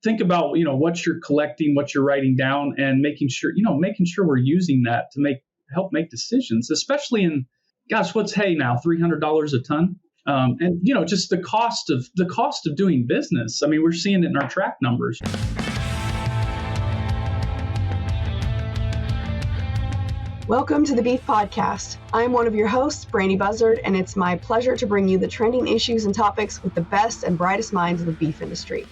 think about, what you're collecting, what you're writing down, and making sure we're using that to help make decisions, especially in, gosh, what's hay now, $300 a ton. And just the cost of doing business. I mean, we're seeing it in our track numbers. Welcome to the Beef Podcast. I'm one of your hosts, Brandy Buzzard, and it's my pleasure to bring you the trending issues and topics with the best and brightest minds of the beef industry.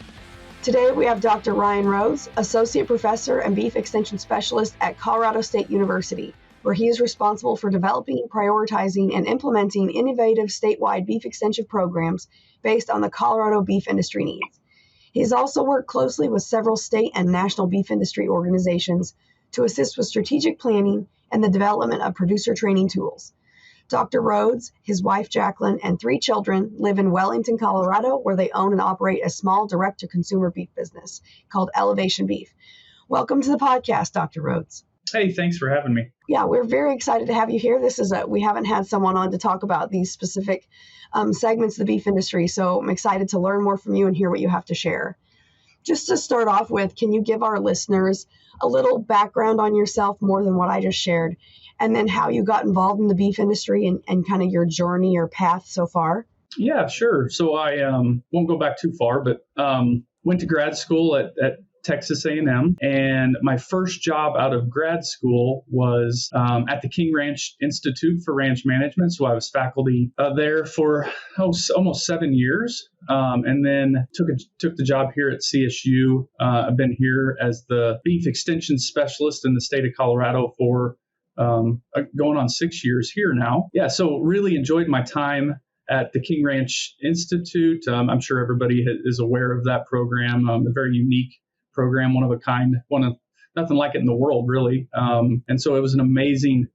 Today we have Dr. Ryan Rhoades, Associate Professor and Beef Extension Specialist at Colorado State University, where he is responsible for developing, prioritizing, and implementing innovative statewide beef extension programs based on the Colorado beef industry needs. He has also worked closely with several state and national beef industry organizations to assist with strategic planning and the development of producer training tools. Dr. Rhoades, his wife Jacqueline, and 3 children live in Wellington, Colorado, where they own and operate a small direct-to-consumer beef business called Elevation Beef. Welcome to the podcast, Dr. Rhoades. Hey, thanks for having me. Yeah, we're very excited to have you here. We haven't had someone on to talk about these specific segments of the beef industry, so I'm excited to learn more from you and hear what you have to share. Just to start off with, can you give our listeners a little background on yourself, more than what I just shared, and then how you got involved in the beef industry and kind of your journey or path so far? Yeah, sure. So I won't go back too far, but went to grad school at Texas A&M, and my first job out of grad school was at the King Ranch Institute for Ranch Management. So I was faculty there for almost 7 years, and then took the job here at CSU. I've been here as the beef extension specialist in the state of Colorado for going on 6 years here now. Yeah, so really enjoyed my time at the King Ranch Institute. I'm sure everybody is aware of that program. A very unique program, one of a kind, nothing like it in the world, really. And so it was an amazing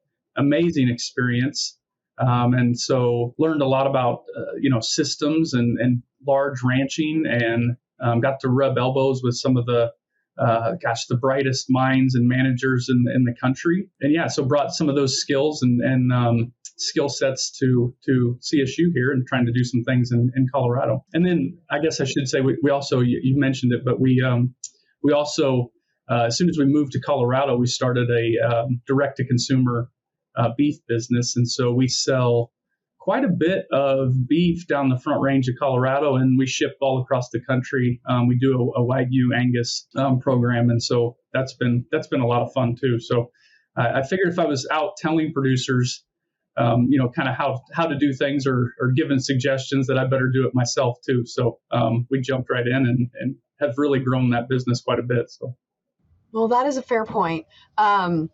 experience. And so learned a lot about, systems and large ranching, and got to rub elbows with some of the brightest minds and managers in the country. And yeah, so brought some of those skills and skill sets to CSU here and trying to do some things in Colorado. And then I guess I should say, we also, you mentioned it, but we also, as soon as we moved to Colorado, we started a direct-to-consumer beef business. And so we sell quite a bit of beef down the Front Range of Colorado, and we ship all across the country. We do a Wagyu Angus program, and so that's been a lot of fun too. So I figured if I was out telling producers, kind of how to do things or giving suggestions, that I better do it myself too. So we jumped right in and have really grown that business quite a bit. So, well, that is a fair point. And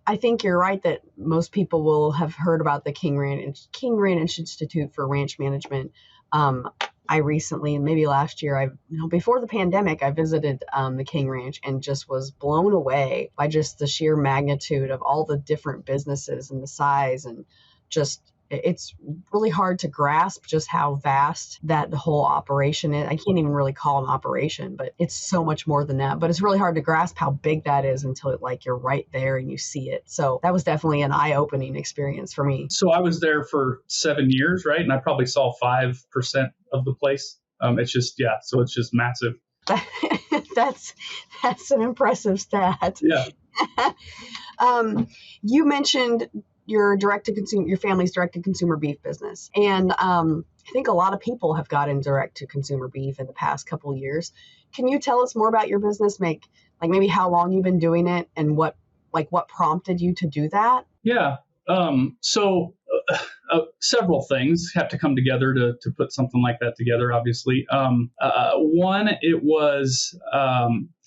I think you're right that most people will have heard about the King Ranch Institute for Ranch Management. I recently, maybe last year, before the pandemic, I visited the King Ranch and just was blown away by just the sheer magnitude of all the different businesses and the size, and just it's really hard to grasp just how vast that whole operation is. I can't even really call it an operation, but it's so much more than that. But it's really hard to grasp how big that is until you're right there and you see it. So that was definitely an eye-opening experience for me. So I was there for 7 years, right? And I probably saw 5% of the place. It's just massive. That's an impressive stat. Yeah. You mentioned your family's direct-to-consumer beef business. And I think a lot of people have gotten direct-to-consumer beef in the past couple of years. Can you tell us more about your business, maybe how long you've been doing it and what prompted you to do that? Yeah. So several things have to come together to put something like that together, obviously. One, it was,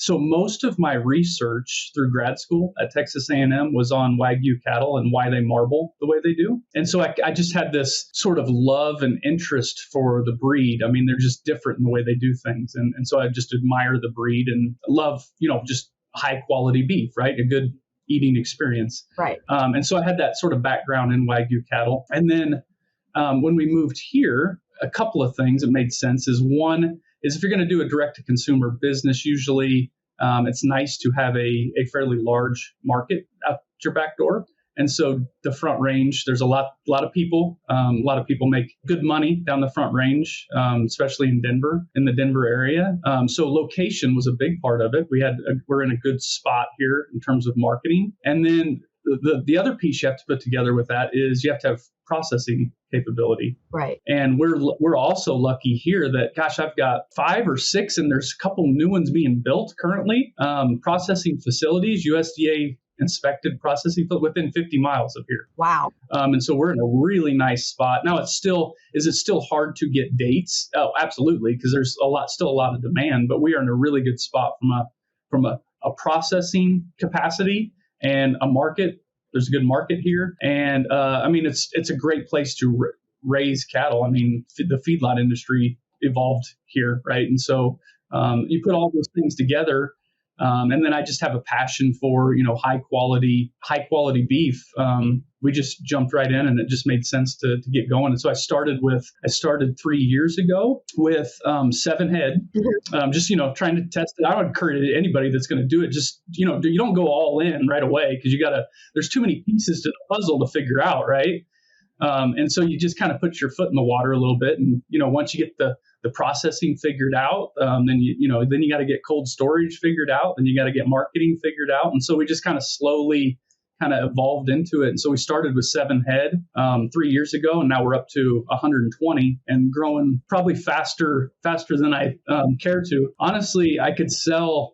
so most of my research through grad school at Texas A&M was on Wagyu cattle and why they marble the way they do. And so I just had this sort of love and interest for the breed. I mean, they're just different in the way they do things. And so I just admire the breed and love, just high quality beef, right? A good eating experience. Right. And so I had that sort of background in Wagyu cattle. And then when we moved here, a couple of things that made sense is, one is, if you're going to do a direct-to-consumer business, usually it's nice to have a fairly large market out your back door. And so the Front Range, there's a lot of people. A lot of people make good money down the Front Range, especially in the Denver area. So location was a big part of it. We're in a good spot here in terms of marketing. And then the other piece you have to put together with that is you have to have processing capability. Right. And we're also lucky here that, gosh, I've got 5 or 6, and there's a couple new ones being built currently. Processing facilities, USDA inspected processing within 50 miles of here. Wow. And so we're in a really nice spot. Now is it still hard to get dates? Oh, absolutely, because there's still a lot of demand, but we are in a really good spot from a processing capacity and a market. There's a good market here. And it's a great place to raise cattle. I mean, the feedlot industry evolved here, right? And so you put all those things together. And then I just have a passion for, high quality beef. We just jumped right in, and it just made sense to get going. And so I started 3 years ago with 7 head, just, trying to test it. I would encourage anybody that's going to do it. Just, you don't go all in right away, because there's too many pieces to the puzzle to figure out. Right. And so you just kind of put your foot in the water a little bit. And, once you get the processing figured out, then you got to get cold storage figured out, then you got to get marketing figured out. And so we just kind of slowly evolved into it. And so we started with 7 head 3 years ago, and now we're up to 120 and growing probably faster than I care to. Honestly, I could sell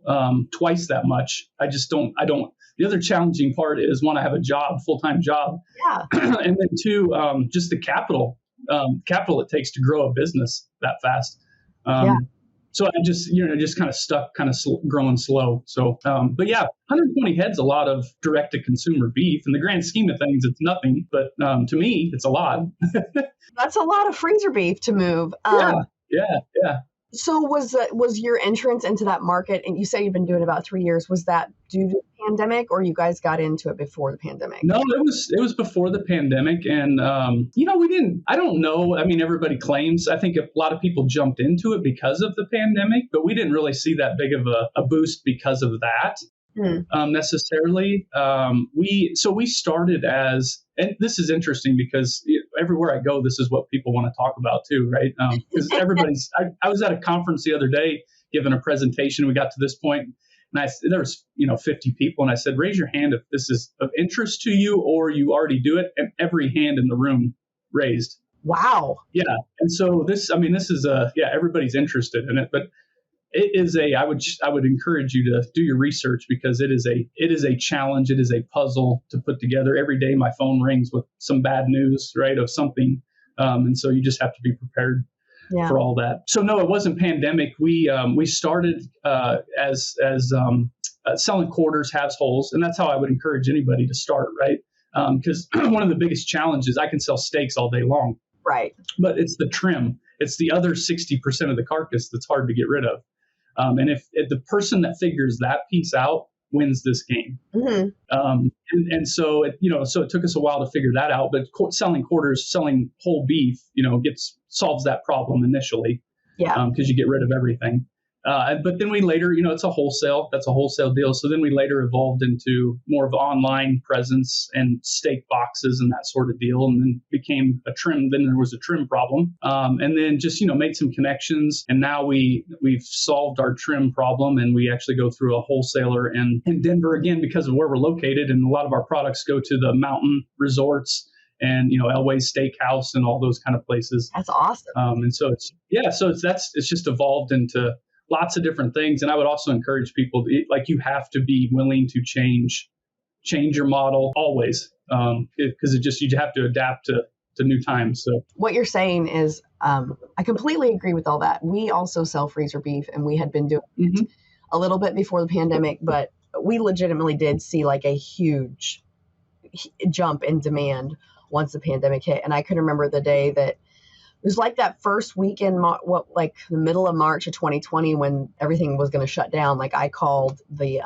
twice that much. I don't. The other challenging part is, one, I have a full-time job. Yeah. And then 2, just the capital it takes to grow a business that fast. So I just kind of stuck, growing slow. So, but yeah, 120 head's a lot of direct-to-consumer beef. In the grand scheme of things, it's nothing, but to me, it's a lot. That's a lot of freezer beef to move. Yeah. So was your entrance into that market, and you said you've been doing it about 3 years, was that due to the pandemic, or you guys got into it before the pandemic? No, it was before the pandemic. And, I don't know. I mean, everybody claims, I think a lot of people jumped into it because of the pandemic, but we didn't really see that big of a boost because of that. Necessarily. We started as, and this is interesting because everywhere I go, this is what people want to talk about too, right? Because I was at a conference the other day giving a presentation. We got to this point, and there was 50 people, and I said, raise your hand if this is of interest to you or you already do it, and every hand in the room raised. Wow. Yeah, and so this is everybody's interested in it, but it is I would encourage you to do your research, because it is a challenge. It is a puzzle to put together. Every day my phone rings with some bad news, right, of something. And so you just have to be prepared for all that. So no, it wasn't pandemic. We started as selling quarters, halves, wholes. And that's how I would encourage anybody to start, right? Because one of the biggest challenges, I can sell steaks all day long. Right. But it's the trim. It's the other 60% of the carcass that's hard to get rid of. And if the person that figures that piece out wins this game. And so it took us a while to figure that out. But selling quarters, selling whole beef, solves that problem initially. Yeah. Because you get rid of everything. But then we later, that's a wholesale deal. So then we later evolved into more of an online presence and steak boxes and that sort of deal. And then became a trim. Then there was a trim problem. And then just, made some connections. And now we've solved our trim problem, and we actually go through a wholesaler in Denver again, because of where we're located. And a lot of our products go to the mountain resorts and, Elway's Steakhouse and all those kind of places. That's awesome. And so it's just evolved into lots of different things. And I would also encourage people you have to be willing to change your model always. Because you have to adapt to new times. So what you're saying is, I completely agree with all that. We also sell freezer beef, and we had been doing it a little bit before the pandemic, but we legitimately did see a huge jump in demand once the pandemic hit. And I can remember the day that it was that first week in the middle of March of 2020, when everything was going to shut down. I called I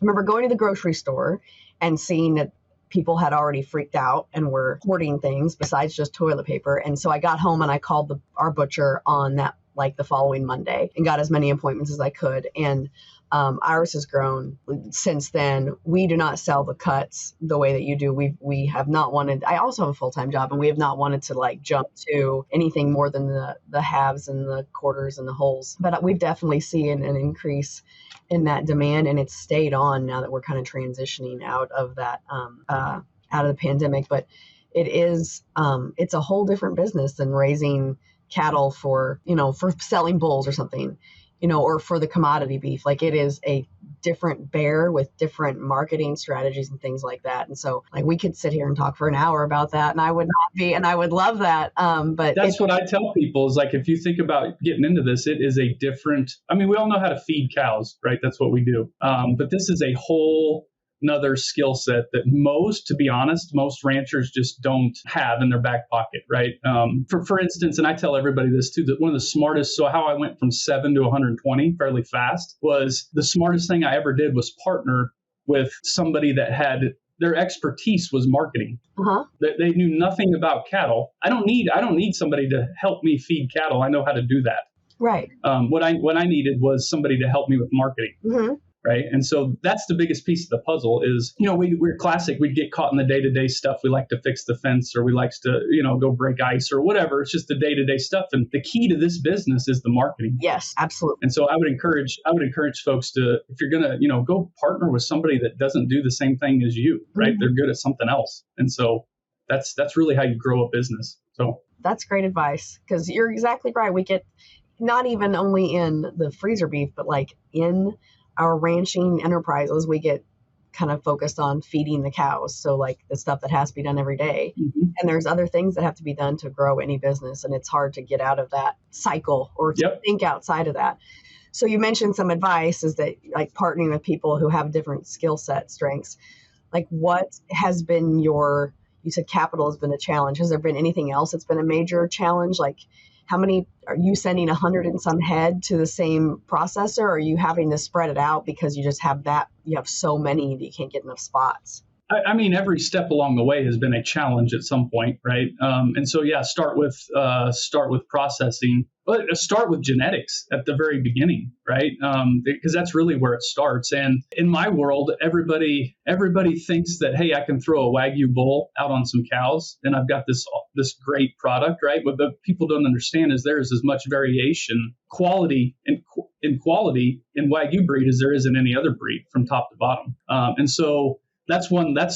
remember going to the grocery store and seeing that people had already freaked out and were hoarding things besides just toilet paper. And so I got home and I called our butcher on that like the following Monday and got as many appointments as I could. And ours has grown since then. We do not sell the cuts the way that you do. We have not wanted, I also have a full-time job, and we have not wanted to like jump to anything more than the halves and the quarters and the wholes. But we've definitely seen an increase in that demand, and it's stayed on now that we're kind of transitioning out of that, out of the pandemic. But it is, it's a whole different business than raising cattle for, for selling bulls or something, or for the commodity beef. Like, it is a different bear with different marketing strategies and things like that. And so, like, we could sit here and talk for an hour about that, and I would love that. But that's what I tell people is, like, if you think about getting into this, it is a different, I mean, we all know how to feed cows, right? That's what we do. But this is a whole another skill set that to be honest, most ranchers just don't have in their back pocket, right? For instance, and I tell everybody this too, that one of the smartest, so how I went from 7 to 120 fairly fast, was the smartest thing I ever did was partner with somebody that had, their expertise was marketing. They knew nothing about cattle. I don't need somebody to help me feed cattle. I know how to do that. Right. What I needed was somebody to help me with marketing. Right. And so that's the biggest piece of the puzzle is, we're classic. We'd get caught in the day-to-day stuff. We like to fix the fence, or we like to, go break ice or whatever. It's just the day-to-day stuff. And the key to this business is the marketing. Yes, absolutely. And so I would encourage folks to, if you're going to, go partner with somebody that doesn't do the same thing as you, right? They're good at something else. And so that's really how you grow a business. So that's great advice, because you're exactly right. We get not even only in the freezer beef, but like in our ranching enterprises, we get kind of focused on feeding the cows. So like the stuff that has to be done every day. And there's other things that have to be done to grow any business. And it's hard to get out of that cycle or to think outside of that. So you mentioned some advice is that, like, partnering with people who have different skill set strengths. Like, what has been you said capital has been a challenge. Has there been anything else that's been a major challenge? Like, how many are you sending 100 and some head to the same processor? Or are you having to spread it out because you just have so many that you can't get enough spots? I mean, every step along the way has been a challenge at some point, right? And so, start with processing, but start with genetics at the very beginning, right? Because that's really where it starts. And in my world, everybody thinks that, hey, I can throw a Wagyu bull out on some cows, and I've got this great product, right? What the people don't understand is there is as much variation, quality in Wagyu breed as there is in any other breed from top to bottom. And so that's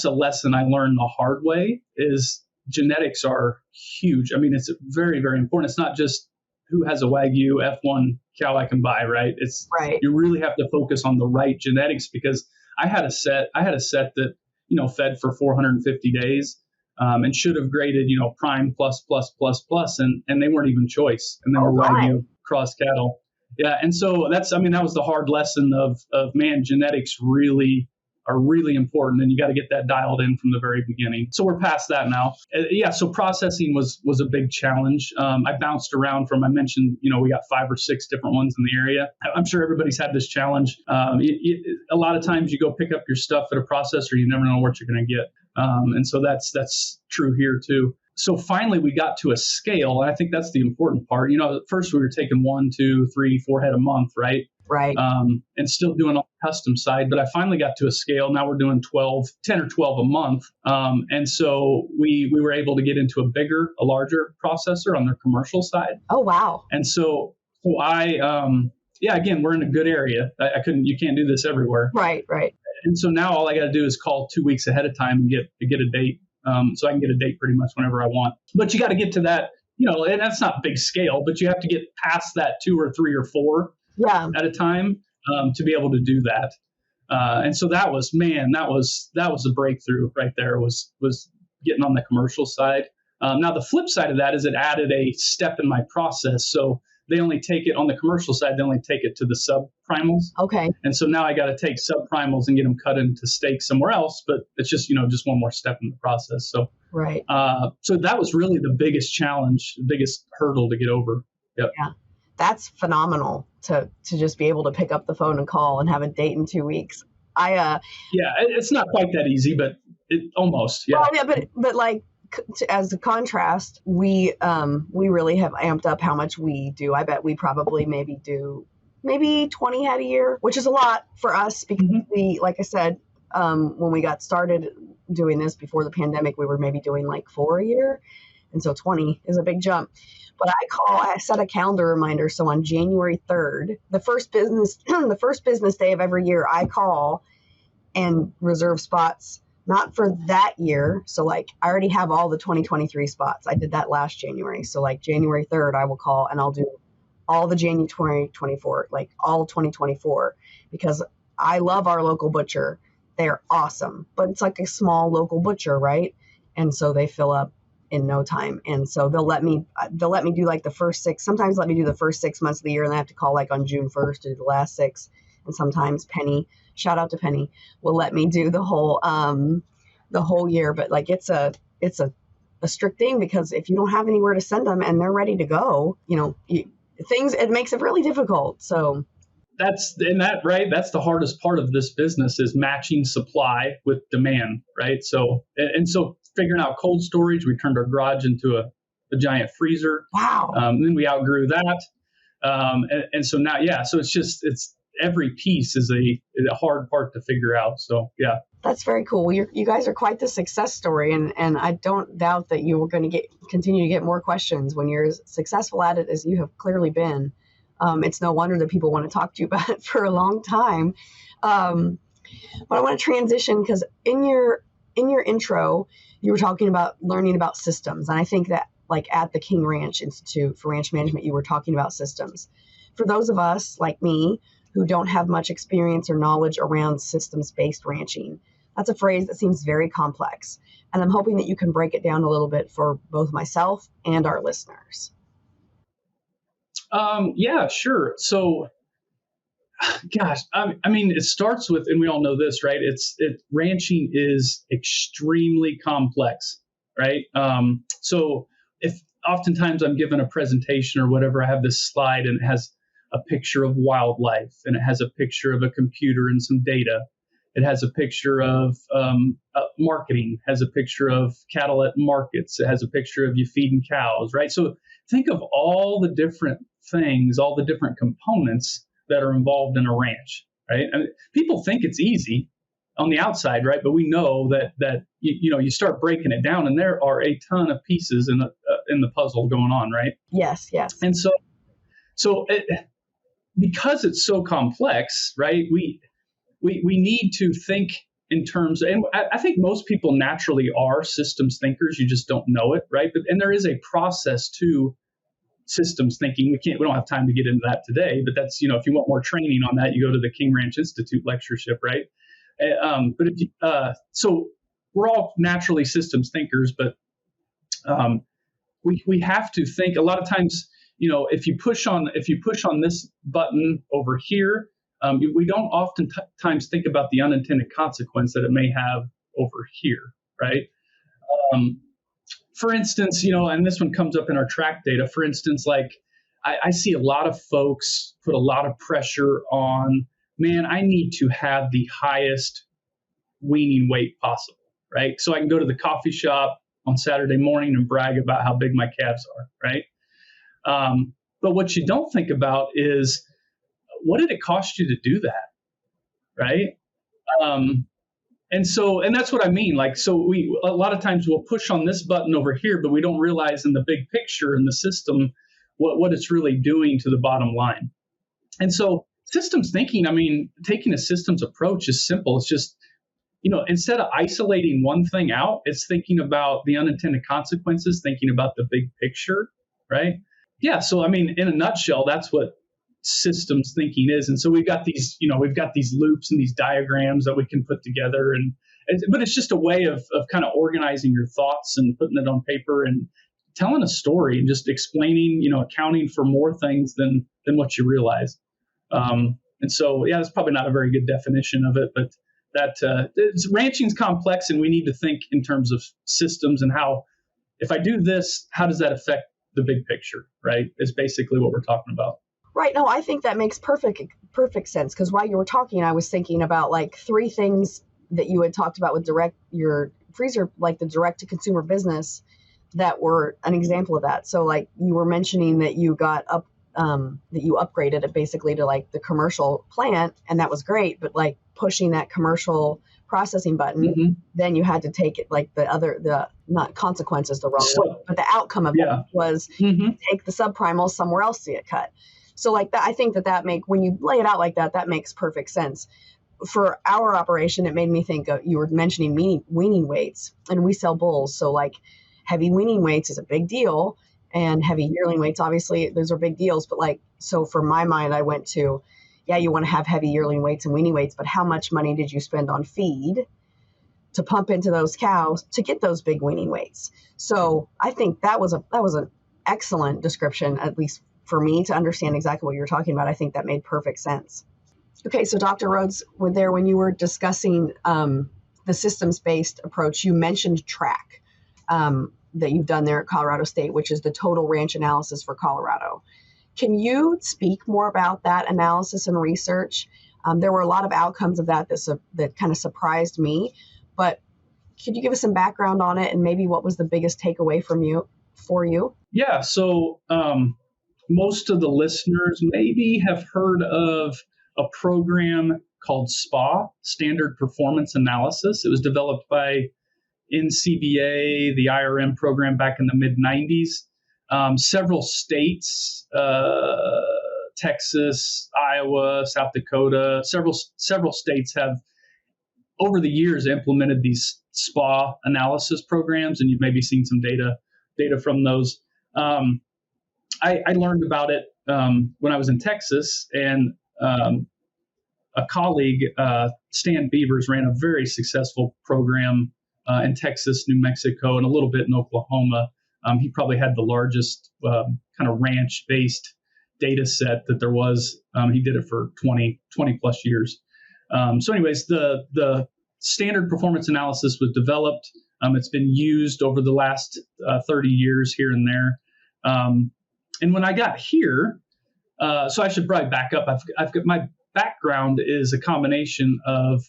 a lesson I learned the hard way, is genetics are huge. I mean, it's very, very important. It's not just who has a Wagyu F1 cow I can buy, right? It's right. You really have to focus on the right genetics, because I had a set that, fed for 450 days, and should have graded, prime plus, and they weren't even choice. And they were Wagyu cross cattle. Yeah. And so that was the hard lesson of man, genetics are really important, and you got to get that dialed in from the very beginning. So we're past that now. So processing was a big challenge. I bounced around from, I mentioned, we got 5 or 6 different ones in the area. I'm sure everybody's had this challenge. A lot of times you go pick up your stuff at a processor, you never know what you're going to get. And so that's true here too. So finally we got to a scale, and I think that's the important part. At first we were taking 1, 2, 3, 4 head a month, right? Right. And still doing all the custom side. But I finally got to a scale. Now we're doing 10 or 12 a month. And so we were able to get into a larger processor on their commercial side. Oh, wow. And so I, again, we're in a good area. You can't do this everywhere. Right. And so now all I got to do is call 2 weeks ahead of time and get a date. So I can get a date pretty much whenever I want. But you got to get to that, and that's not big scale, but you have to get past that 2 or 3 or 4 at a time to be able to do that. And so that was a breakthrough right there, was getting on the commercial side. Now the flip side of that is it added a step in my process. So they only take it on the commercial side, they only take it to the subprimals. Okay. And so now I got to take subprimals and get them cut into steak somewhere else, but it's just one more step in the process. So right. So that was really the biggest challenge, the biggest hurdle to get over. Yep. Yeah. That's phenomenal to just be able to pick up the phone and call and have a date in 2 weeks. It's not quite that easy, but it almost. Yeah. Well, yeah, but like as a contrast, we really have amped up how much we do. I bet we probably do 20 head a year, which is a lot for us because we, like I said, when we got started doing this before the pandemic, we were maybe doing like 4 a year. And so 20 is a big jump. But I set a calendar reminder. So on January 3rd, the first business day of every year, I call and reserve spots, not for that year. So like I already have all the 2023 spots. I did that last January. So like January 3rd, I will call and I'll do all the January 2024, like all 2024, because I love our local butcher. They're awesome, but it's like a small local butcher, right? And so they fill up in no time. And so they'll let me do like the first 6, sometimes let me do the first 6 months of the year, and I have to call like on June 1st to do the last 6. And sometimes Penny, shout out to Penny, will let me do the whole year. But like it's a strict thing, because if you don't have anywhere to send them and they're ready to go, it makes it really difficult. So that's the hardest part of this business, is matching supply with demand, right? So figuring out cold storage, we turned our garage into a giant freezer. Wow. Then we outgrew that. And so now, so it's every piece is a hard part to figure out. So, yeah. That's very cool. Well, you guys are quite the success story, and I don't doubt that you are going to continue to get more questions when you're as successful at it as you have clearly been. It's no wonder that people want to talk to you about it for a long time. But I want to transition, because in your intro, you were talking about learning about systems, and I think that like at the King Ranch Institute for Ranch Management, you were talking about systems. For those of us like me who don't have much experience or knowledge around systems-based ranching, that's a phrase that seems very complex, and I'm hoping that you can break it down a little bit for both myself and our listeners. Yeah, sure. So, gosh, I mean, it starts with, and we all know this, right? Ranching is extremely complex, right? So if oftentimes I'm given a presentation or whatever, I have this slide and it has a picture of wildlife, and it has a picture of a computer and some data. It has a picture of marketing, has a picture of cattle at markets. It has a picture of you feeding cows, right? So think of all the different things, all the different components that are involved in a ranch, right? I mean, people think it's easy on the outside, right? But we know that you start breaking it down, and there are a ton of pieces in the puzzle going on, right? Yes. And because it's so complex, right? We need to think in terms, and I think most people naturally are systems thinkers. You just don't know it, right? And there is a process to systems thinking. We don't have time to get into that today, but that's, if you want more training on that, you go to the King Ranch Institute lectureship, right? So we're all naturally systems thinkers, but we have to think a lot of times. If you push on this button over here, we don't oftentimes think about the unintended consequence that it may have over here, right? For instance, and this one comes up in our track data. For instance, like I see a lot of folks put a lot of pressure on, man, I need to have the highest weaning weight possible, right? So I can go to the coffee shop on Saturday morning and brag about how big my calves are, right? But what you don't think about is, what did it cost you to do that, right? And that's what I mean. Like, so a lot of times we'll push on this button over here, but we don't realize in the big picture in the system what it's really doing to the bottom line. And so systems thinking, I mean, taking a systems approach is simple. It's just, instead of isolating one thing out, it's thinking about the unintended consequences, thinking about the big picture, right? Yeah. So, I mean, in a nutshell, that's what systems thinking is. And so we've got these loops and these diagrams that we can put together, but it's just a way of kind of organizing your thoughts and putting it on paper and telling a story and just explaining, accounting for more things than what you realize. And so, yeah, that's probably not a very good definition of it, but ranching's complex, and we need to think in terms of systems and how, if I do this, how does that affect the big picture, right? Is basically what we're talking about. Right. No, I think that makes perfect sense, because while you were talking, I was thinking about like 3 things that you had talked about with freezer, like the direct to consumer business, that were an example of that. So like you were mentioning that you got up, that you upgraded it basically to like the commercial plant, and that was great. But like pushing that commercial processing button, then you had to take it like the not consequences, the wrong word, but the outcome of that was take the subprimal somewhere else to get cut. So like that, I think that when you lay it out like that, that makes perfect sense. For our operation, it made me think of, you were mentioning weaning weights, and we sell bulls. So like heavy weaning weights is a big deal, and heavy yearling weights, obviously those are big deals. But like, so for my mind, I went to, yeah, you want to have heavy yearling weights and weaning weights, but how much money did you spend on feed to pump into those cows to get those big weaning weights? So I think that was an excellent description, at least for me, to understand exactly what you're talking about. I think that made perfect sense. Okay, so Dr. Rhoades, when you were discussing the systems-based approach, you mentioned TRACK that you've done there at Colorado State, which is the total ranch analysis for Colorado. Can you speak more about that analysis and research? There were a lot of outcomes of that kind of surprised me, but could you give us some background on it and maybe what was the biggest takeaway for you? Yeah, so most of the listeners maybe have heard of a program called SPA, Standard Performance Analysis. It was developed by NCBA, the IRM program back in the mid-90s. Several states, Texas, Iowa, South Dakota, several states have over the years implemented these SPA analysis programs, and you've maybe seen some data from those. I learned about it when I was in Texas, and a colleague, Stan Beavers, ran a very successful program in Texas, New Mexico, and a little bit in Oklahoma. He probably had the largest kind of ranch-based data set that there was. He did it for 20 plus years. So anyways, the standard performance analysis was developed. It's been used over the last 30 years here and there. And when I got here, so I should probably back up. I've got my background is a combination of,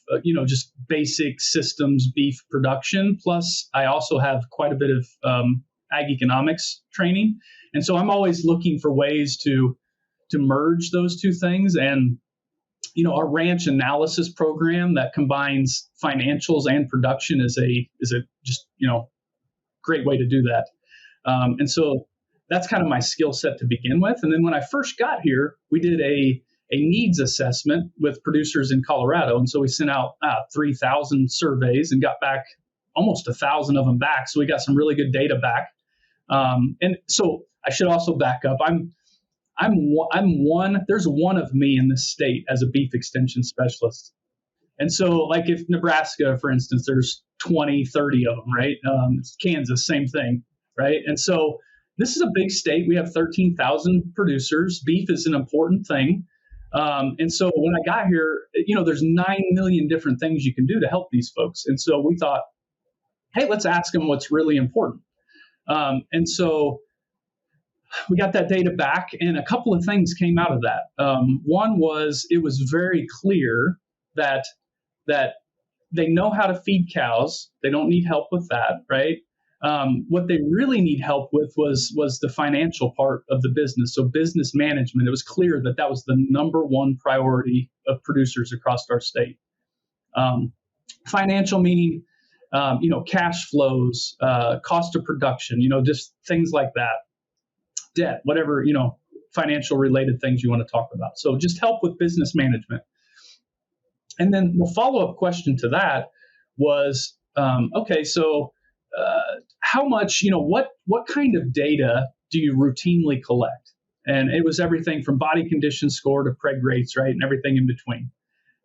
just basic systems beef production. Plus, I also have quite a bit of ag economics training. And so I'm always looking for ways to merge those two things. And, our ranch analysis program that combines financials and production is a just, great way to do that. And so that's kind of my skill set to begin with. And then when I first got here, we did a needs assessment with producers in Colorado. And so we sent out 3,000 surveys and got back almost 1,000 of them back. So we got some really good data back. And so I should also back up. There's one of me in this state as a beef extension specialist. And so like if Nebraska, for instance, there's 20, 30 of them, right? Kansas, same thing, right? And so this is a big state. We have 13,000 producers. Beef is an important thing. And so when I got here, there's 9 million different things you can do to help these folks. And so we thought, hey, let's ask them what's really important. And so we got that data back, and a couple of things came out of that. One was it was very clear that they know how to feed cows. They don't need help with that, right? What they really need help with was the financial part of the business. So business management, it was clear that was the number one priority of producers across our state. Financial meaning, cash flows, cost of production, just things like that. Debt, whatever, financial related things you want to talk about. So just help with business management. And then the follow-up question to that was, okay, so how much, what kind of data do you routinely collect? And it was everything from body condition score to preg rates, right? And everything in between.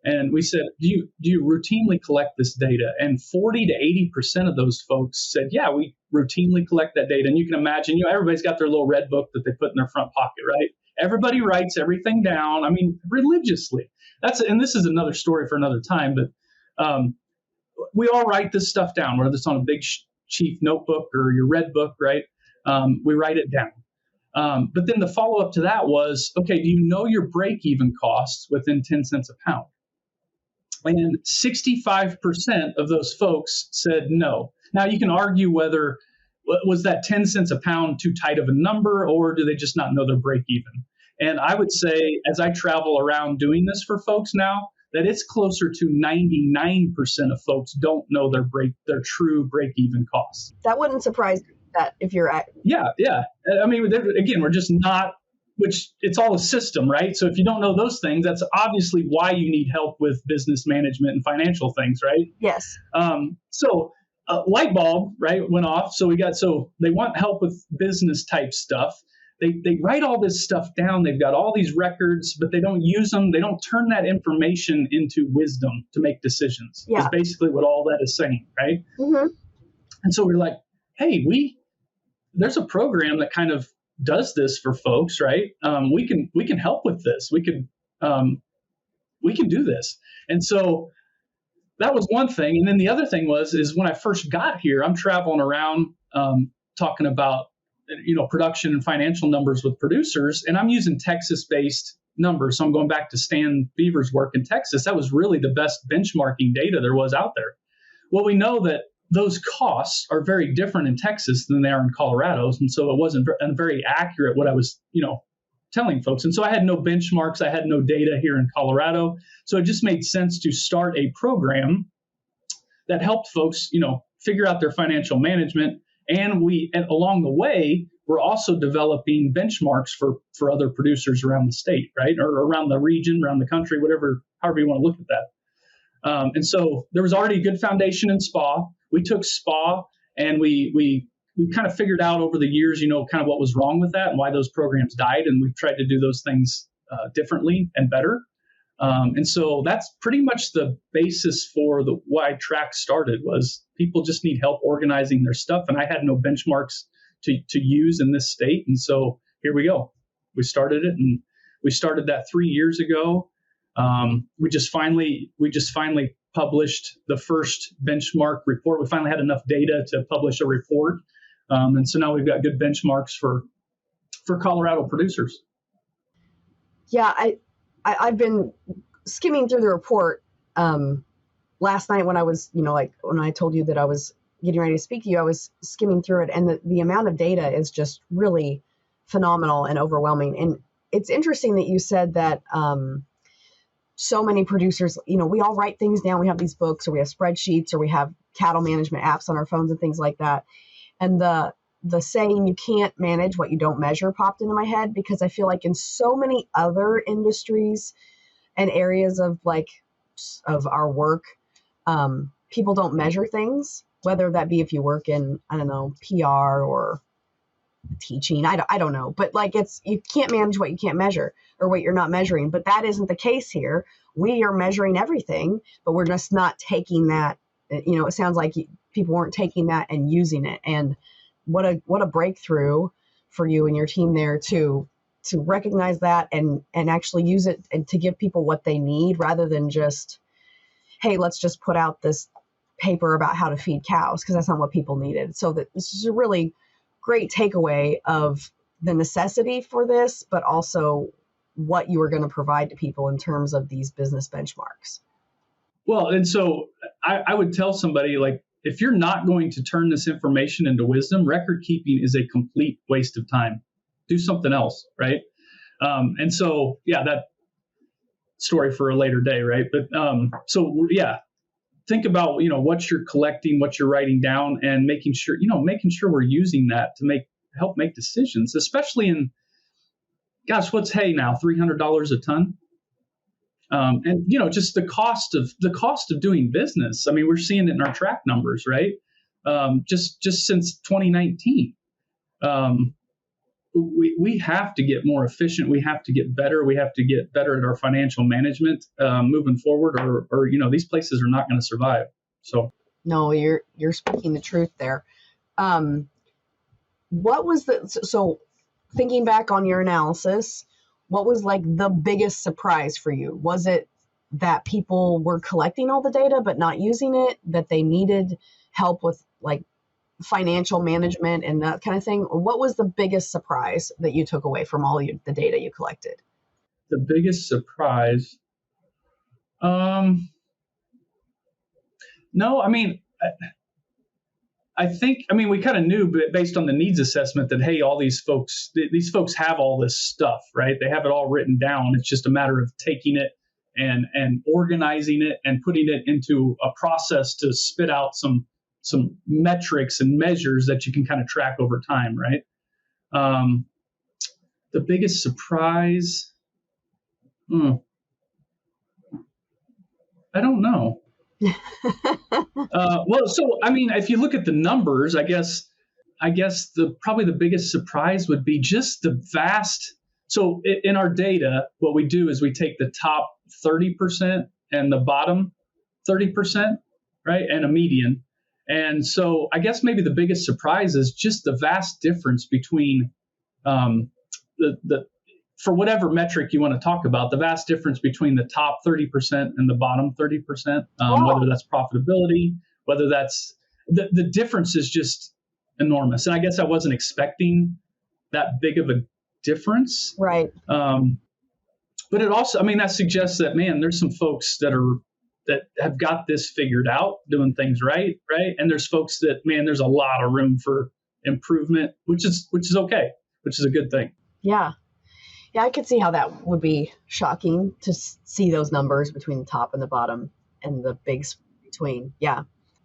And we said, do you routinely collect this data? And 40 to 80% of those folks said, yeah, we routinely collect that data. And you can imagine, everybody's got their little red book that they put in their front pocket, right? Everybody writes everything down. I mean, religiously. And this is another story for another time, but we all write this stuff down, whether it's on a big chief notebook or your red book, right? We write it down. But then the follow-up to that was, okay, do you know your break-even costs within 10 cents a pound? And 65% of those folks said no. Now, you can argue whether was that 10 cents a pound too tight of a number, or do they just not know their break even? And I would say, as I travel around doing this for folks now, that it's closer to 99% of folks don't know their true break even costs. That wouldn't surprise me that if you're at. Yeah. I mean, again, we're just not, which it's all a system, right? So if you don't know those things, that's obviously why you need help with business management and financial things, right? Yes. So light bulb, right, went off. So they want help with business type stuff. They write all this stuff down. They've got all these records, but they don't use them. They don't turn that information into wisdom to make decisions. Yeah. Is basically what all that is saying, right? Mm-hmm. And so we're like, hey, there's a program that kind of does this for folks, right? We can help with this. We can do this. And so that was one thing. And then the other thing is when I first got here, I'm traveling around talking about production and financial numbers with producers, and I'm using Texas-based numbers. So I'm going back to Stan Beaver's work in Texas. That was really the best benchmarking data there was out there. Well, we know that those costs are very different in Texas than they are in Colorado, and so it wasn't very accurate what I was telling folks. And so I had no benchmarks, I had no data here in Colorado, so it just made sense to start a program that helped folks figure out their financial management. And along the way, we're also developing benchmarks for other producers around the state, right? Or around the region, around the country, however you want to look at that. And so there was already a good foundation in SPA. We took SPA and we kind of figured out over the years, kind of what was wrong with that and why those programs died. And we've tried to do those things differently and better. And so that's pretty much the basis for why Track started. Was people just need help organizing their stuff, and I had no benchmarks to use in this state. And so here we go. We started it, and we started that 3 years ago. We just finally published the first benchmark report. We finally had enough data to publish a report, and so now we've got good benchmarks for Colorado producers. Yeah, I've been skimming through the report last night when I was, when I told you that I was getting ready to speak to you, I was skimming through it, and the amount of data is just really phenomenal and overwhelming. And it's interesting that you said that so many producers, we all write things down. We have these books, or we have spreadsheets, or we have cattle management apps on our phones and things like that. And the saying, you can't manage what you don't measure, popped into my head, because I feel like in so many other industries and areas of our work, people don't measure things, whether that be if you work in, I don't know, PR or teaching, I don't know, but you can't manage what you can't measure or what you're not measuring. But that isn't the case here. We are measuring everything, but we're just not taking that, it sounds like people weren't taking that and using it. And what a breakthrough for you and your team there to recognize that and actually use it and to give people what they need, rather than just, hey, let's just put out this paper about how to feed cows, because that's not what people needed. So this is a really great takeaway of the necessity for this, but also what you are going to provide to people in terms of these business benchmarks. Well, and so I would tell somebody, if you're not going to turn this information into wisdom, record keeping is a complete waste of time. Do something else, right? And so, that story for a later day, right? But think about what you're collecting, what you're writing down, and making sure we're using that to help make decisions, especially in, what's hay now, $300 a ton. And just the cost of doing business. I mean, we're seeing it in our track numbers, right? Just since 2019, we have to get more efficient. We have to get better. We have to get better at our financial management moving forward, or these places are not going to survive. So no, you're speaking the truth there. What was so thinking back on your analysis, what was the biggest surprise for you? Was it that people were collecting all the data but not using it, that they needed help with financial management and that kind of thing? What was the biggest surprise that you took away from all the data you collected? The biggest surprise, No, I mean, I think, I mean, we kind of knew based on the needs assessment that, hey, all these folks have all this stuff, right? They have it all written down. It's just a matter of taking it and organizing it and putting it into a process to spit out some metrics and measures that you can kind of track over time, right? The biggest surprise, I don't know. Well, so I mean, if you look at the numbers, I guess probably the biggest surprise would be just the vast. So in our data, what we do is we take the top 30% and the bottom 30%, right, and a median. And so I guess maybe the biggest surprise is just the vast difference between the for whatever metric you want to talk about, the vast difference between the top 30% and the bottom 30%, whether that's profitability, whether that's the difference is just enormous. And I guess I wasn't expecting that big of a difference. Right. But it also, I mean, that suggests that, man, there's some folks that have got this figured out, doing things right. And there's folks that, man, there's a lot of room for improvement, which is okay, which is a good thing. Yeah. Yeah, I could see how that would be shocking to see those numbers between the top and the bottom and the big between. Yeah.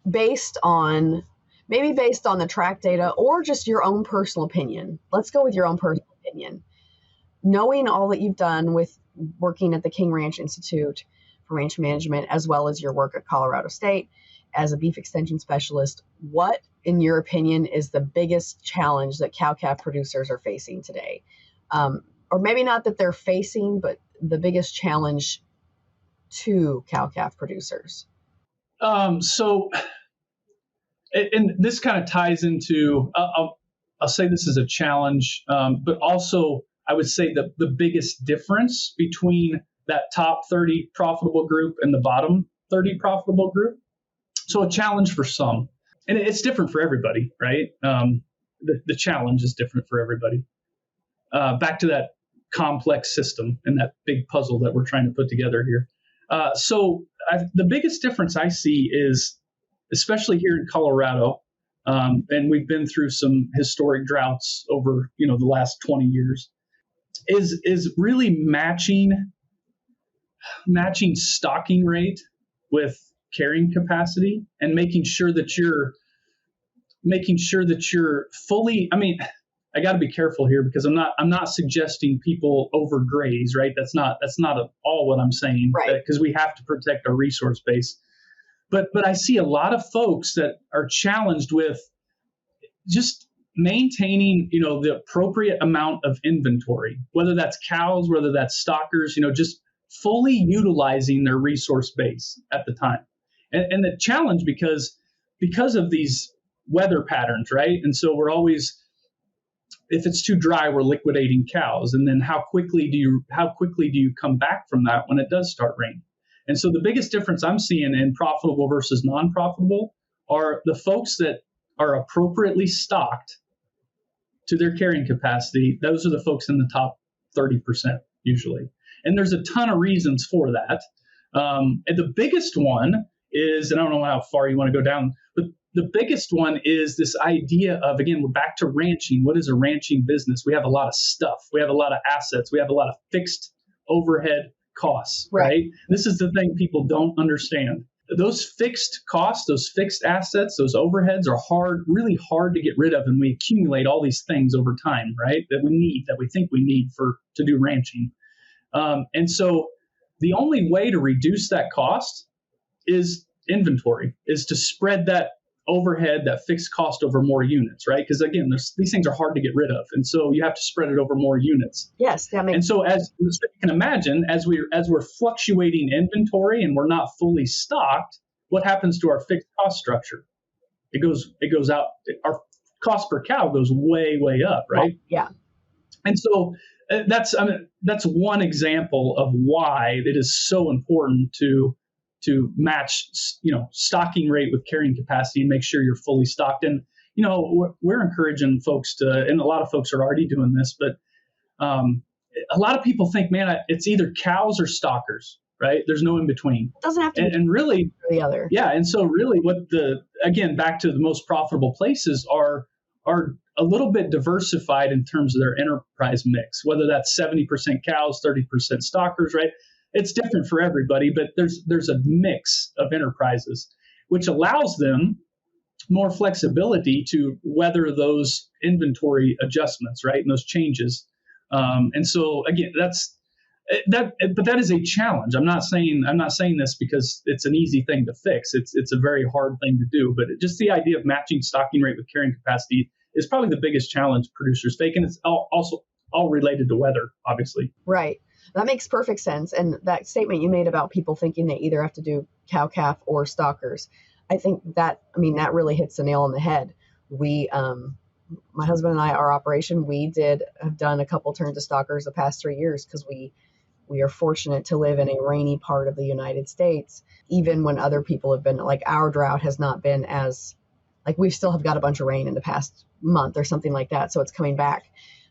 Based on the track data or just your own personal opinion. Let's go with your own personal opinion. Knowing all that you've done with working at the King Ranch Institute for Ranch Management, as well as your work at Colorado State as a beef extension specialist, what, in your opinion, is the biggest challenge that cow-calf producers are facing today? Or maybe not that they're facing, but the biggest challenge to cow-calf producers? So, and this kind of ties into, I'll say this is a challenge, but also I would say the biggest difference between that top 30 profitable group and the bottom 30 profitable group. So a challenge for some, and it's different for everybody, right? The challenge is different for everybody. Back to that complex system and that big puzzle that we're trying to put together here. The biggest difference I see is, especially here in Colorado, and we've been through some historic droughts over the last 20 years, is really matching stocking rate with carrying capacity and making sure that you're fully. I mean, I got to be careful here because I'm not suggesting people overgraze, right? That's not all what I'm saying, right? Because we have to protect our resource base. But I see a lot of folks that are challenged with just maintaining, the appropriate amount of inventory, whether that's cows, whether that's stockers, just fully utilizing their resource base at the time. And the challenge because of these weather patterns, right? And so we're always, if it's too dry, we're liquidating cows. And then how quickly do you come back from that when it does start raining? And so the biggest difference I'm seeing in profitable versus non-profitable are the folks that are appropriately stocked to their carrying capacity. Those are the folks in the top 30% usually. And there's a ton of reasons for that. And the biggest one is, and I don't know how far you want to go down, but the biggest one is this idea of, again, we're back to ranching. What is a ranching business? We have a lot of stuff. We have a lot of assets. We have a lot of fixed overhead costs, right? This is the thing people don't understand. Those fixed costs, those fixed assets, those overheads are really hard to get rid of. And we accumulate all these things over time, right? That we think we need to do ranching. And so the only way to reduce that cost is inventory, is to spread that overhead, that fixed cost over more units, right? Because again, these things are hard to get rid of, and so you have to spread it over more units. Yes, that makes. And so, as you can imagine, as we're fluctuating inventory and we're not fully stocked, what happens to our fixed cost structure? It goes out. Our cost per cow goes way up, right? Yeah. And so that's one example of why it is so important to match, stocking rate with carrying capacity and make sure you're fully stocked. And, we're encouraging folks and a lot of folks are already doing this, but a lot of people think, man, it's either cows or stockers, right? There's no in between. It doesn't have to be And really, the other. yeah. And so really again, back to the most profitable places are a little bit diversified in terms of their enterprise mix, whether that's 70% cows, 30% stockers, right? It's different for everybody, but there's a mix of enterprises, which allows them more flexibility to weather those inventory adjustments, right? And those changes. And so again, but that is a challenge. I'm not saying this because it's an easy thing to fix. It's a very hard thing to do, but just the idea of matching stocking rate with carrying capacity is probably the biggest challenge producers face, and it's also all related to weather, obviously. Right. That makes perfect sense. And that statement you made about people thinking they either have to do cow calf or stockers, I think that really hits the nail on the head. We, my husband and I, our operation, have done a couple turns of stockers the past 3 years because we are fortunate to live in a rainy part of the United States, even when other people have been, like, our drought has not been as, like, we still have got a bunch of rain in the past month or something like that. So it's coming back.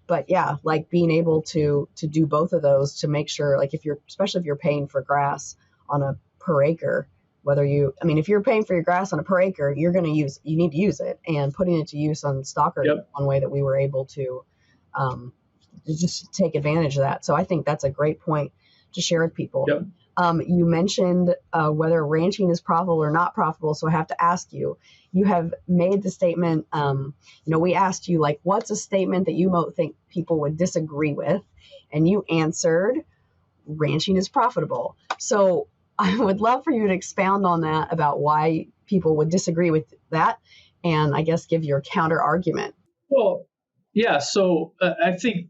But yeah, like being able to do both of those to make sure, like, especially if you're paying for grass on a per acre, if you're paying for your grass on a per acre, you need to use it, and putting it to use on stocker. Yep. One way that we were able to just take advantage of that. So I think that's a great point to share with people. Yep. You mentioned whether ranching is profitable or not profitable. So I have to ask you, you have made the statement, we asked you, like, what's a statement that you might think people would disagree with? And you answered, ranching is profitable. So I would love for you to expound on that, about why people would disagree with that, and I guess give your counter argument. Well, yeah. So I think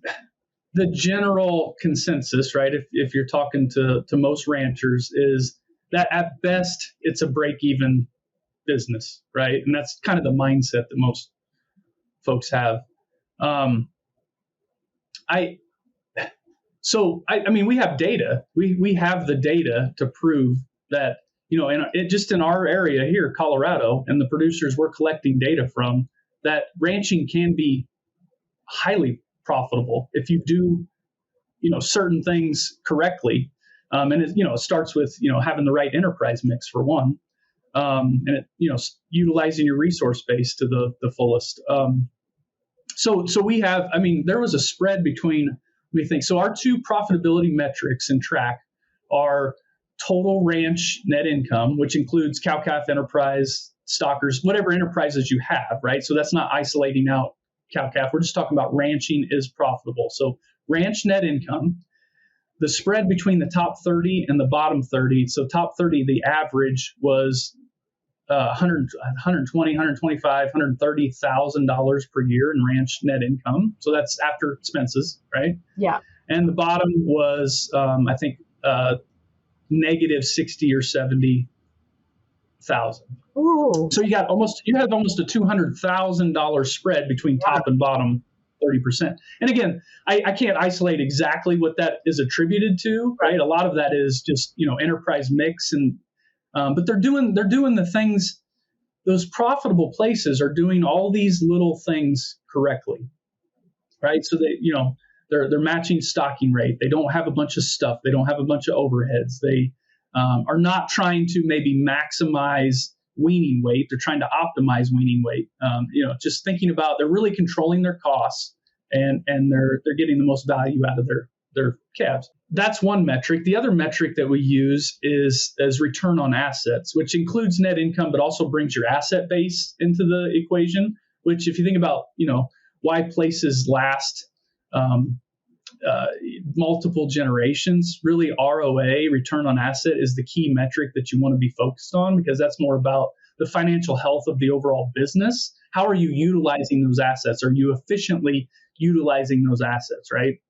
the general consensus, right, if you're talking to most ranchers, is that at best it's a break-even business, right? And that's kind of the mindset that most folks have. We have data. We have the data to prove that, just in our area here, Colorado, and the producers we're collecting data from, that ranching can be highly profitable if you do, certain things correctly. And it starts with, having the right enterprise mix for one, and utilizing your resource base to the fullest. So we have, there was a spread between, we think, so our two profitability metrics in track are total ranch net income, which includes cow-calf enterprise, stockers, whatever enterprises you have, right? So that's not isolating out cow-calf. We're just talking about ranching is profitable. So ranch net income, the spread between the top 30 and the bottom 30. So top 30, the average was $120,000, $125,000, $130,000 per year in ranch net income. So that's after expenses, right? Yeah. And the bottom was, I think, negative 60 or 70,000. Ooh. So you have almost a $200,000 spread between top and bottom 30%. And again, I can't isolate exactly what that is attributed to, right? A lot of that is just, enterprise mix, and but they're doing the things. Those profitable places are doing all these little things correctly, right? So they're matching stocking rate. They don't have a bunch of stuff. They don't have a bunch of overheads. They are not trying to maybe maximize weaning weight. They're trying to optimize weaning weight. Just thinking about, they're really controlling their costs, and they're getting the most value out of their calves. That's one metric. The other metric that we use is return on assets, which includes net income, but also brings your asset base into the equation, which, if you think about, why places last multiple generations, really ROA, return on asset, is the key metric that you want to be focused on, because that's more about the financial health of the overall business. How are you utilizing those assets? Are you efficiently utilizing those assets, right?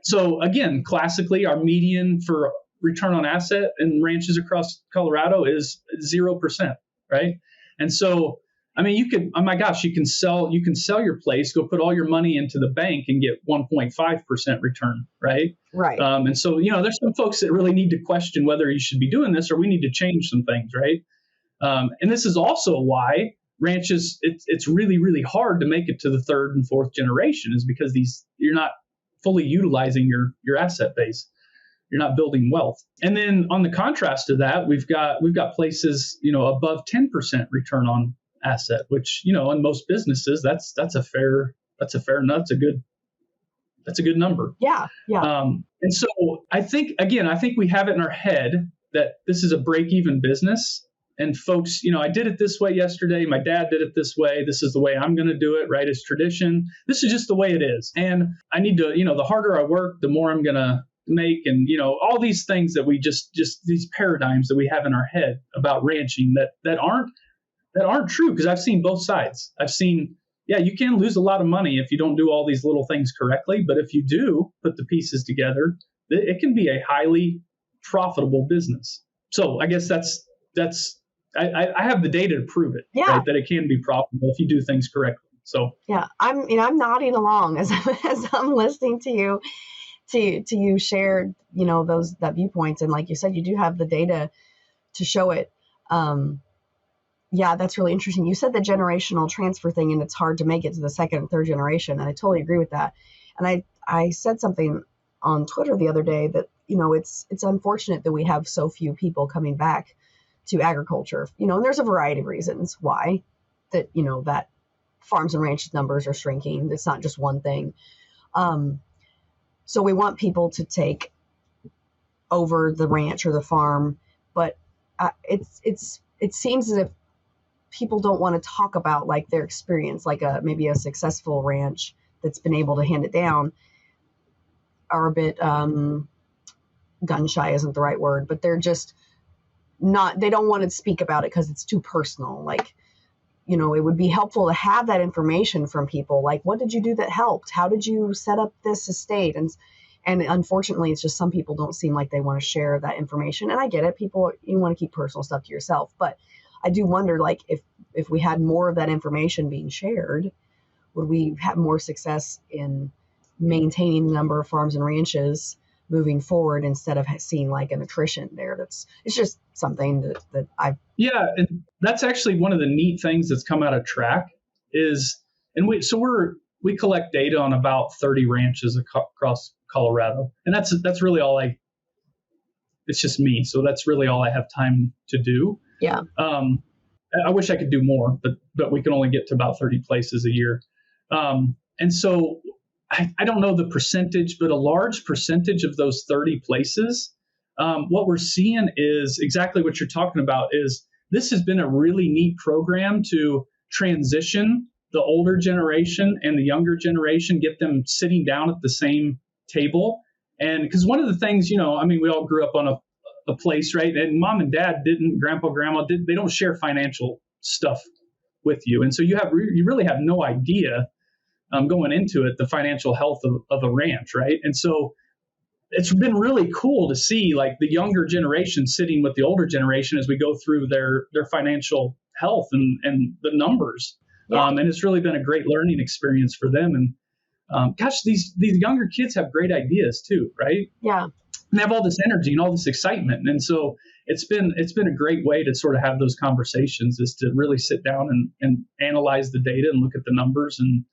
So again, classically, our median for return on asset in ranches across Colorado is 0%, right? And so, you could, oh my gosh, you can sell your place, go put all your money into the bank and get 1.5% return, right? Right. And so, there's some folks that really need to question whether you should be doing this, or we need to change some things, right? And this is also why ranches, it's really, really hard to make it to the third and fourth generation, is because you're not fully utilizing your asset base. building wealth. And then on the contrast of that, we've got places, above 10% return on asset, which, in most businesses, that's a fair that's a good number. Yeah. And so I think we have it in our head that this is a break-even business. And folks, I did it this way yesterday. My dad did it this way. This is the way I'm going to do it, right? It's tradition. This is just the way it is. And I need to, the harder I work, the more I'm going to make. And, all these things that we just these paradigms that we have in our head about ranching that aren't true, because I've seen both sides. I've seen, you can lose a lot of money if you don't do all these little things correctly. But if you do put the pieces together, it can be a highly profitable business. So I guess I have the data to prove it, right? That it can be profitable if you do things correctly. So I'm nodding along as I'm listening to you, to you share, that viewpoints, and like you said, you do have the data to show it. That's really interesting. You said the generational transfer thing, and it's hard to make it to the second and third generation, and I totally agree with that. And I said something on Twitter the other day that it's unfortunate that we have so few people coming back to agriculture, and there's a variety of reasons why that farms and ranch numbers are shrinking. It's not just one thing. So we want people to take over the ranch or the farm, but it seems as if people don't want to talk about like their experience, like maybe a successful ranch that's been able to hand it down, are a bit gun shy isn't the right word, but they're just not, they don't want to speak about it because it's too personal. Like, it would be helpful to have that information from people. Like, what did you do that helped? How did you set up this estate? And unfortunately, it's just some people don't seem like they want to share that information. And I get it. People, you want to keep personal stuff to yourself. But I do wonder, like, if we had more of that information being shared, would we have more success in maintaining the number of farms and ranches moving forward instead of seeing like an attrition there? It's just something that I've. Yeah. And that's actually one of the neat things that's come out of track is, and we collect data on about 30 ranches across Colorado. And that's really all it's just me. So that's really all I have time to do. Yeah. I wish I could do more, but we can only get to about 30 places a year. And so I don't know the percentage, but a large percentage of those 30 places, what we're seeing is exactly what you're talking about. Is this has been a really neat program to transition the older generation and the younger generation, get them sitting down at the same table. And because one of the things, we all grew up on a place, right? And mom and dad didn't, grandpa, grandma did, they don't share financial stuff with you. And so you really have no idea going into it, the financial health of a ranch, right? And so it's been really cool to see like the younger generation sitting with the older generation as we go through their financial health and the numbers. Yeah. And it's really been a great learning experience for them. And these younger kids have great ideas too, right? Yeah. And they have all this energy and all this excitement. And so it's been a great way to sort of have those conversations, is to really sit down and analyze the data and look at the numbers and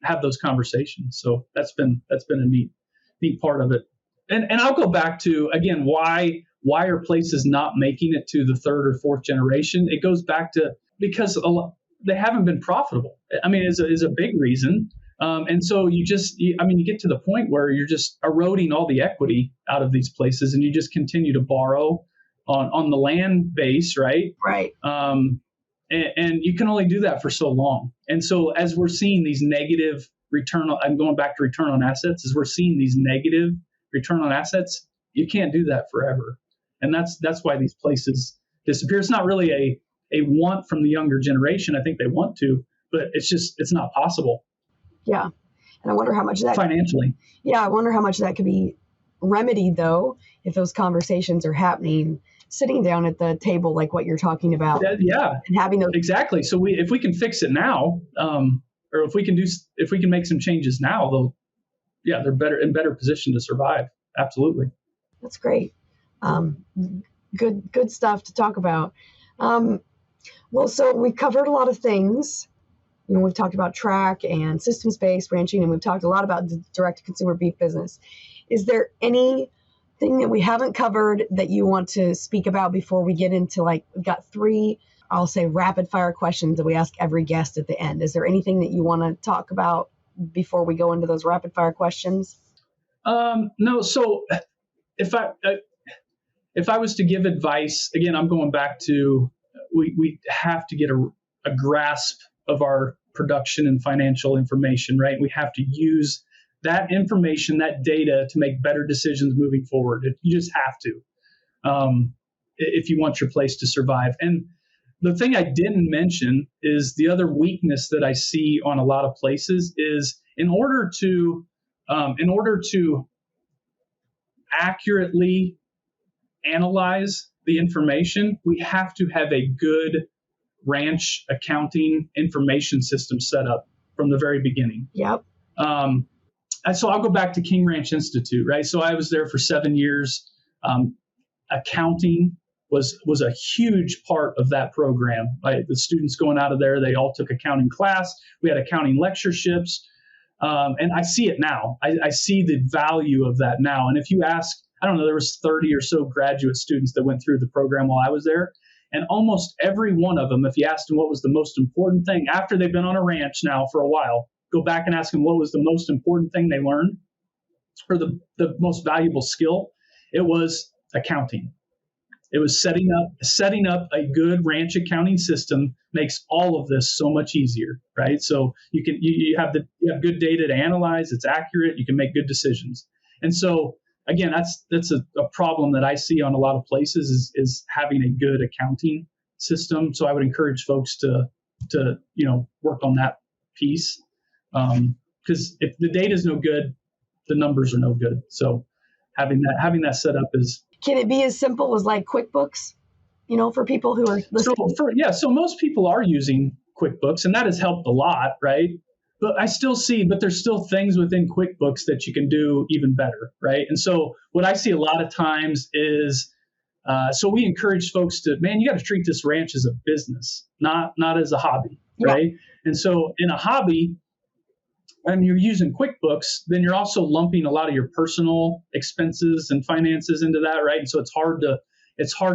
have those conversations. So that's been a neat part of it. And I'll go back to, again, why are places not making it to the third or fourth generation? It goes back to because they haven't been profitable. Is a big reason. And so you get to the point where you're just eroding all the equity out of these places, and you just continue to borrow on the land base, right? Right. And you can only do that for so long. And so as we're seeing these negative I'm going back to return on assets, as we're seeing these negative return on assets, you can't do that forever. And that's why these places disappear. It's not really a want from the younger generation. I think they want to, but it's not possible. Yeah. And I wonder how much that financially. Yeah. I wonder how much that could be remedied though, if those conversations are happening, sitting down at the table, like what you're talking about. Yeah. And having those. Exactly. So if we can fix it now, or if we can make some changes now, they're better positioned to survive. Absolutely. That's great. Good stuff to talk about. Well, so we covered a lot of things. We've talked about track and systems-based ranching, and we've talked a lot about the direct-to-consumer beef business. Is there any thing that we haven't covered that you want to speak about before we get into, like, we've got 3, I'll say, rapid fire questions that we ask every guest at the end. Is there anything that you want to talk about before we go into those rapid fire questions? No. So if I was to give advice, again, I'm going back to we have to get a grasp of our production and financial information, right? We have to use that information, that data, to make better decisions moving forward. You just have to, if you want your place to survive. And the thing I didn't mention is the other weakness that I see on a lot of places is in order to accurately analyze the information, we have to have a good ranch accounting information system set up from the very beginning. Yep. And so I'll go back to King Ranch Institute, right? So I was there for 7 years. Accounting was a huge part of that program. Right? The students going out of there, they all took accounting class. We had accounting lectureships. And I see it now. I see the value of that now. And if you ask, I don't know, there was 30 or so graduate students that went through the program while I was there. And almost every one of them, if you asked them what was the most important thing after they've been on a ranch now for a while, go back and ask them what was the most important thing they learned or the most valuable skill, it was accounting. It was setting up a good ranch accounting system makes all of this so much easier, right? So you have good data to analyze. It's accurate. You can make good decisions. And so again, that's a problem that I see on a lot of places is having a good accounting system. So I would encourage folks to work on that piece, because if the data is no good, the numbers are no good. So having that set up is. Can it be as simple as like QuickBooks, for people who are listening? So most people are using QuickBooks, and that has helped a lot, right? But there's still things within QuickBooks that you can do even better, right? And so what I see a lot of times is, so we encourage folks to, you got to treat this ranch as a business, not as a hobby, right? Yeah. And so in a hobby, and you're using QuickBooks, then you're also lumping a lot of your personal expenses and finances into that, right? And so it's hard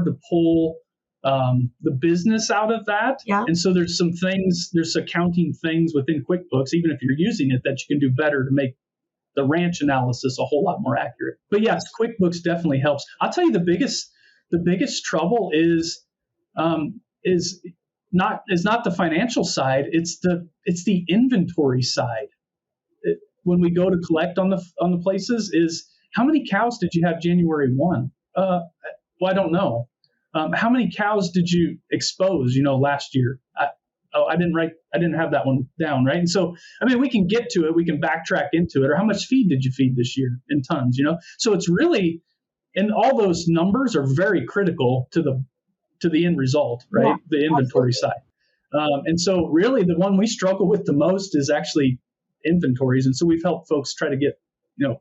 to pull the business out of that. Yeah. And so there's accounting things within QuickBooks, even if you're using it, that you can do better to make the ranch analysis a whole lot more accurate. But yes, QuickBooks definitely helps. I'll tell you the biggest trouble is not the financial side, it's the inventory side. When we go to collect on the places, is how many cows did you have January 1? Well, I don't know. How many cows did you expose, last year? I didn't have that one down, right? And so, we can get to it, we can backtrack into it, or how much feed did you feed this year in tons, So it's really, and all those numbers are very critical to the end result, right? Yeah, the inventory side. And so really the one we struggle with the most is actually inventories. And so we've helped folks try to get,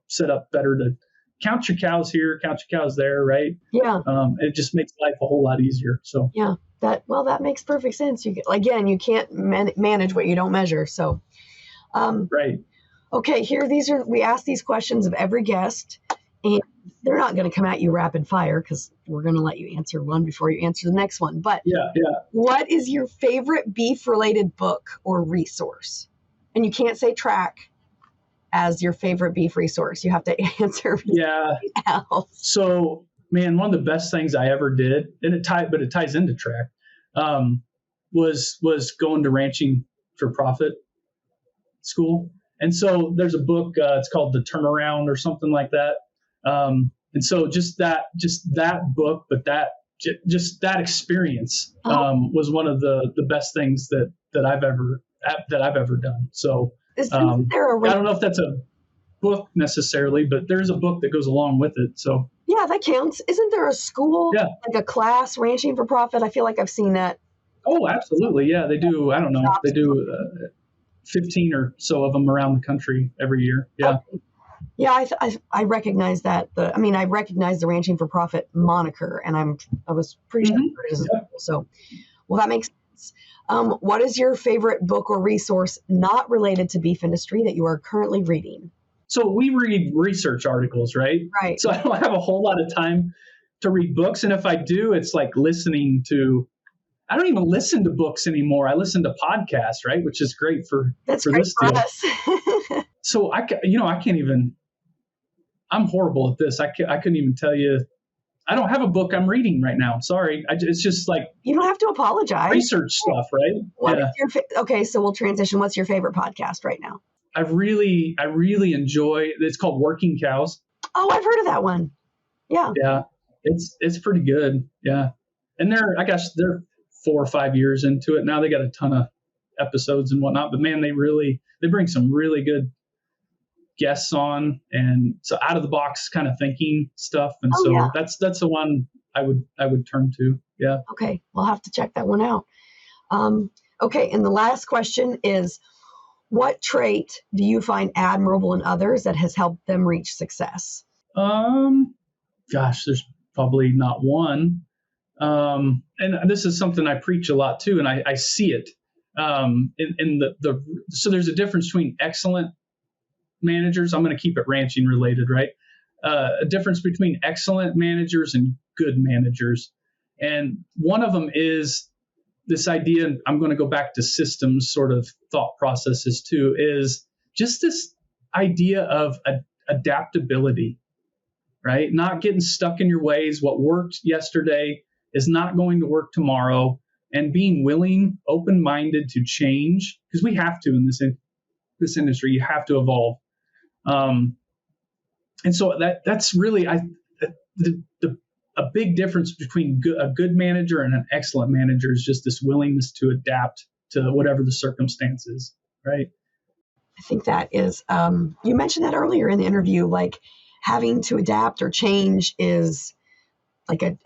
set up better to count your cows here, count your cows there, right? Yeah. It just makes life a whole lot easier. So yeah, that makes perfect sense. You can't manage what you don't measure. So, right. Okay, we ask these questions of every guest, and they're not going to come at you rapid fire because we're going to let you answer one before you answer the next one. But yeah. What is your favorite beef-related book or resource? And you can't say track as your favorite beef resource. You have to answer. Yeah. Else. So, one of the best things I ever did, and it ties into track, was going to ranching for profit school. And so there's a book, it's called The Turnaround or something like that. And so just that book, but that experience was one of the best things that I've ever done. So I don't know if that's a book necessarily, but there's a book that goes along with it. So yeah, that counts. Isn't there a school, like a class, Ranching for Profit? I feel like I've seen that. Oh, absolutely. Yeah, they do. I don't know. They do 15 or so of them around the country every year. Yeah. Okay. Yeah, I recognize that. I recognize the Ranching for Profit moniker, and I was pretty sure it is. Yeah. So, well, that makes sense. What is your favorite book or resource not related to beef industry that you are currently reading? So we read research articles, right? Right. So I don't have a whole lot of time to read books. And if I do, it's like listening to, I don't even listen to books anymore. I listen to podcasts, right? Which is great for great this for deal. us. So I can't even, I'm horrible at this. I couldn't even tell you. I don't have a book I'm reading right now. Sorry. It's just like You don't have to apologize. research stuff, right? What is your okay, so we'll transition. What's your favorite podcast right now? I really enjoy, it's called Working Cows. Oh, I've heard of that one. Yeah. Yeah. It's pretty good. Yeah. And I guess they're 4 or 5 years into it now. They got a ton of episodes and whatnot, but man, they bring some really good guests on, and so out of the box kind of thinking stuff. And that's the one I would turn to. Yeah. Okay. We'll have to check that one out. Okay. And the last question is, what trait do you find admirable in others that has helped them reach success? Gosh, there's probably not one. And this is something I preach a lot too, and I see it. In so there's a difference between excellent managers. I'm going to keep it ranching related, right? A difference between excellent managers and good managers. And one of them is this idea, and I'm going to go back to systems sort of thought processes too, is just this idea of adaptability, right? Not getting stuck in your ways. What worked yesterday is not going to work tomorrow, and being willing, open-minded to change, because we have to in this industry. You have to evolve. And so that's really a big difference between a good manager and an excellent manager is just this willingness to adapt to whatever the circumstances, right? I think that is, you mentioned that earlier in the interview, like having to adapt or change is like a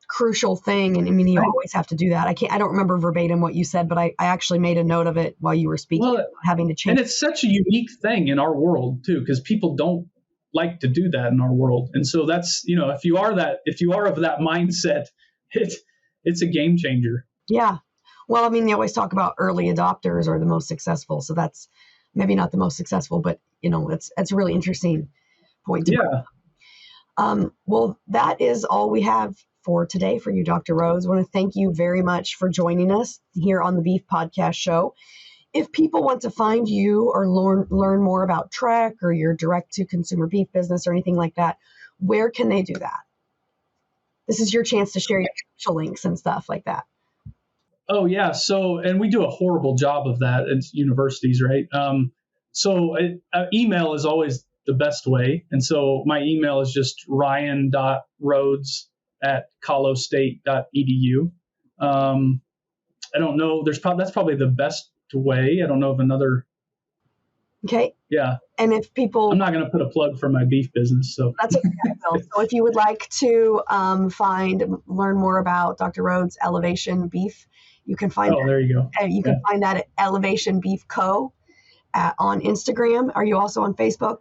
crucial thing. And I mean, you always have to do that. I don't remember verbatim what you said, but I actually made a note of it while you were speaking, having to change. And it's such a unique thing in our world too, because people don't like to do that in our world. And so that's, if you are of that mindset, it's a game changer. Yeah. Well, I mean, they always talk about early adopters are the most successful. So that's maybe not the most successful, but it's a really interesting point to bring up. Well, that is all we have for today for you, Dr. Rhoades. I want to thank you very much for joining us here on the Beef Podcast Show. If people want to find you or learn more about Trek or your direct-to-consumer beef business or anything like that, where can they do that? This is your chance to share your social links and stuff like that. Oh, yeah. So, and we do a horrible job of that at universities, right? Email is always the best way. And so my email is just ryan.rhoades@colostate.edu. I don't know. That's probably the best way. I don't know of another. Okay. Yeah. And if people, I'm not going to put a plug for my beef business. So that's okay. So if you would like to learn more about Dr. Rhoades' Elevation Beef, you can find. Oh, there you go. You can find that at Elevation Beef Co. On Instagram. Are you also on Facebook?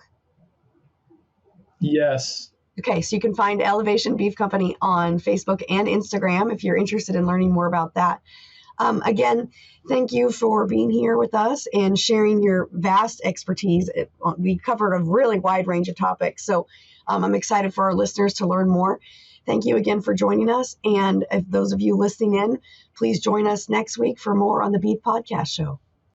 Yes. Okay, so you can find Elevation Beef Company on Facebook and Instagram if you're interested in learning more about that. Again, thank you for being here with us and sharing your vast expertise. We covered a really wide range of topics, so I'm excited for our listeners to learn more. Thank you again for joining us, and if those of you listening in, please join us next week for more on the Beef Podcast Show.